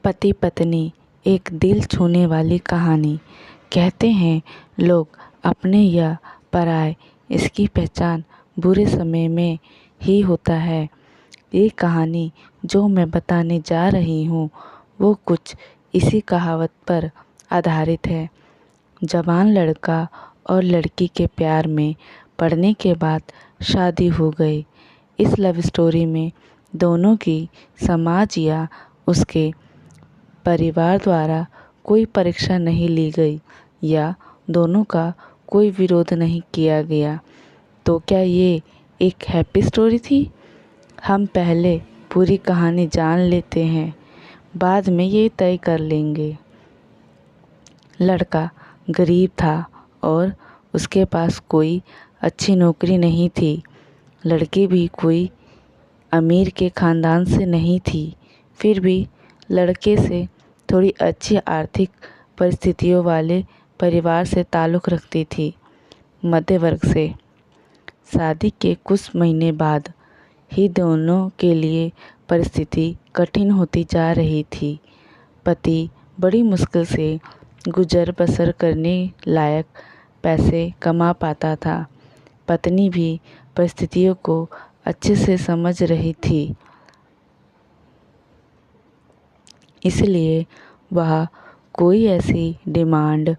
पति पत्नी एक दिल छूने वाली कहानी। कहते हैं लोग अपने या पराए, इसकी पहचान बुरे समय में ही होता है। ये कहानी जो मैं बताने जा रही हूँ वो कुछ इसी कहावत पर आधारित है। जवान लड़का और लड़की के प्यार में पड़ने के बाद शादी हो गई। इस लव स्टोरी में दोनों की समाज या उसके परिवार द्वारा कोई परीक्षा नहीं ली गई या दोनों का कोई विरोध नहीं किया गया। तो क्या ये एक हैप्पी स्टोरी थी? हम पहले पूरी कहानी जान लेते हैं, बाद में ये तय कर लेंगे। लड़का गरीब था और उसके पास कोई अच्छी नौकरी नहीं थी। लड़की भी कोई अमीर के ख़ानदान से नहीं थी, फिर भी लड़के से थोड़ी अच्छी आर्थिक परिस्थितियों वाले परिवार से ताल्लुक़ रखती थी, मध्य वर्ग से। शादी के कुछ महीने बाद ही दोनों के लिए परिस्थिति कठिन होती जा रही थी। पति बड़ी मुश्किल से गुजर बसर करने लायक पैसे कमा पाता था। पत्नी भी परिस्थितियों को अच्छे से समझ रही थी, इसलिए वह कोई ऐसी डिमांड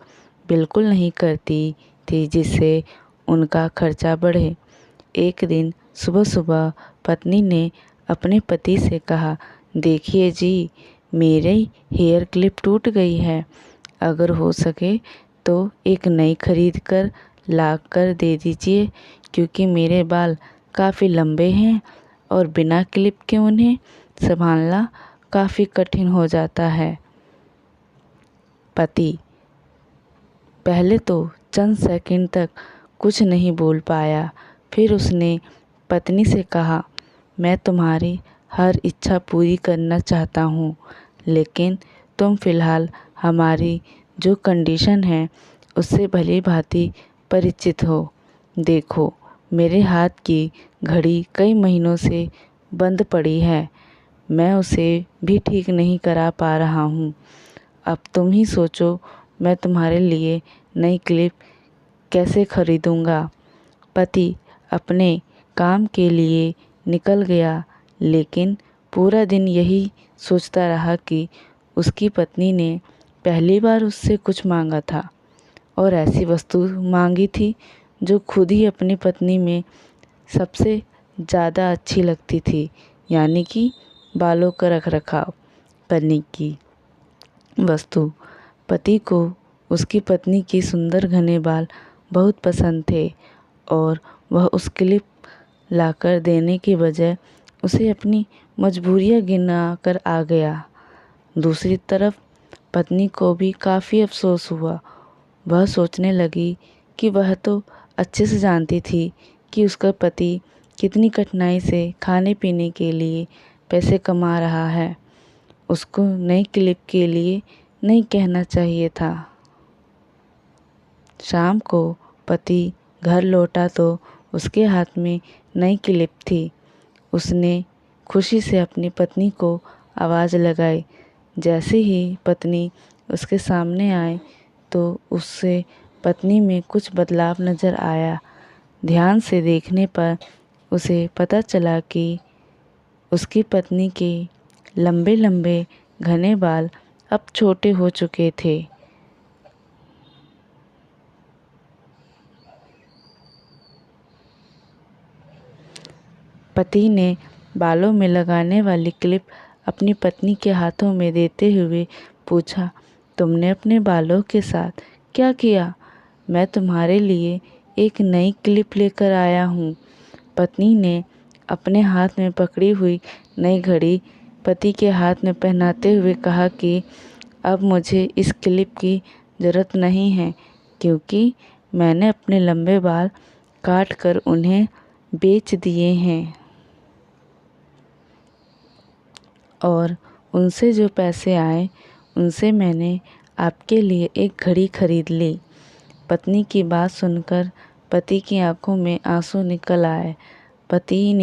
बिल्कुल नहीं करती थी जिससे उनका खर्चा बढ़े। एक दिन सुबह सुबह पत्नी ने अपने पति से कहा, देखिए जी, मेरी हेयर क्लिप टूट गई है। अगर हो सके तो एक नई खरीद कर ला कर दे दीजिए, क्योंकि मेरे बाल काफ़ी लंबे हैं और बिना क्लिप के उन्हें संभालना काफ़ी कठिन हो जाता है। पति पहले तो चंद सेकंड तक कुछ नहीं बोल पाया। फिर उसने पत्नी से कहा, मैं तुम्हारी हर इच्छा पूरी करना चाहता हूँ, लेकिन तुम फ़िलहाल हमारी जो कंडीशन है उससे भली भांति परिचित हो। देखो, मेरे हाथ की घड़ी कई महीनों से बंद पड़ी है, मैं उसे भी ठीक नहीं करा पा रहा हूँ। अब तुम ही सोचो, मैं तुम्हारे लिए नई क्लिप कैसे खरीदूँगा। पति अपने काम के लिए निकल गया, लेकिन पूरा दिन यही सोचता रहा कि उसकी पत्नी ने पहली बार उससे कुछ मांगा था और ऐसी वस्तु मांगी थी जो खुद ही अपनी पत्नी में सबसे ज़्यादा अच्छी लगती थी, यानी कि बालों का रखरखाव करने की वस्तु। पति को उसकी पत्नी के सुंदर घने बाल बहुत पसंद थे और वह उस क्लिप लाकर देने के बजाय उसे अपनी मजबूरियां गिना कर आ गया। दूसरी तरफ पत्नी को भी काफ़ी अफसोस हुआ। वह सोचने लगी कि वह तो अच्छे से जानती थी कि उसका पति कितनी कठिनाई से खाने पीने के लिए पैसे कमा रहा है। उसको नई क्लिप के लिए नहीं कहना चाहिए था। शाम को पति घर लौटा तो उसके हाथ में नई क्लिप थी। उसने खुशी से अपनी पत्नी को आवाज़ लगाई। जैसे ही पत्नी उसके सामने आई तो उससे पत्नी में कुछ बदलाव नज़र आया। ध्यान से देखने पर उसे पता चला कि उसकी पत्नी के लंबे लंबे घने बाल अब छोटे हो चुके थे। पति ने बालों में लगाने वाली क्लिप अपनी पत्नी के हाथों में देते हुए पूछा, तुमने अपने बालों के साथ क्या किया? मैं तुम्हारे लिए एक नई क्लिप लेकर आया हूँ। पत्नी ने अपने हाथ में पकड़ी हुई नई घड़ी पति के हाथ में पहनाते हुए कहा कि अब मुझे इस क्लिप की ज़रूरत नहीं है, क्योंकि मैंने अपने लंबे बाल काट कर उन्हें बेच दिए हैं और उनसे जो पैसे आए उनसे मैंने आपके लिए एक घड़ी खरीद ली। पत्नी की बात सुनकर पति की आंखों में आंसू निकल आए। पत्नी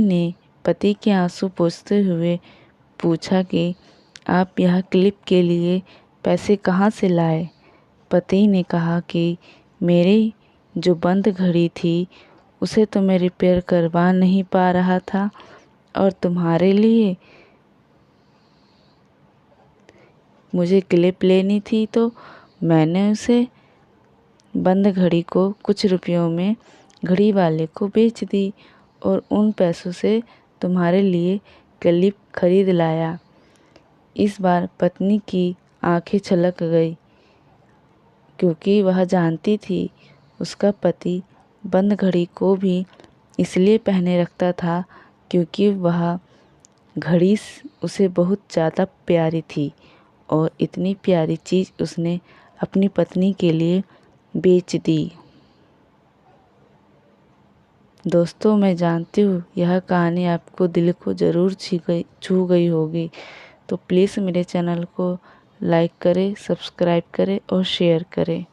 ने पति के आंसू पोंछते हुए पूछा कि आप यह क्लिप के लिए पैसे कहाँ से लाए। पति ने कहा कि मेरी जो बंद घड़ी थी उसे तो मैं रिपेयर करवा नहीं पा रहा था, और तुम्हारे लिए मुझे क्लिप लेनी थी तो मैंने उसे बंद घड़ी को कुछ रुपयों में घड़ी वाले को बेच दी और उन पैसों से तुम्हारे लिए क्लिप खरीद लाया। इस बार पत्नी की आंखें छलक गई, क्योंकि वह जानती थी उसका पति बंद घड़ी को भी इसलिए पहने रखता था क्योंकि वह घड़ी उसे बहुत ज़्यादा प्यारी थी और इतनी प्यारी चीज़ उसने अपनी पत्नी के लिए बेच दी। दोस्तों, मैं जानती हूँ यह कहानी आपको दिल को ज़रूर छू गई होगी, तो प्लीज़ मेरे चैनल को लाइक करें, सब्सक्राइब करें और शेयर करें।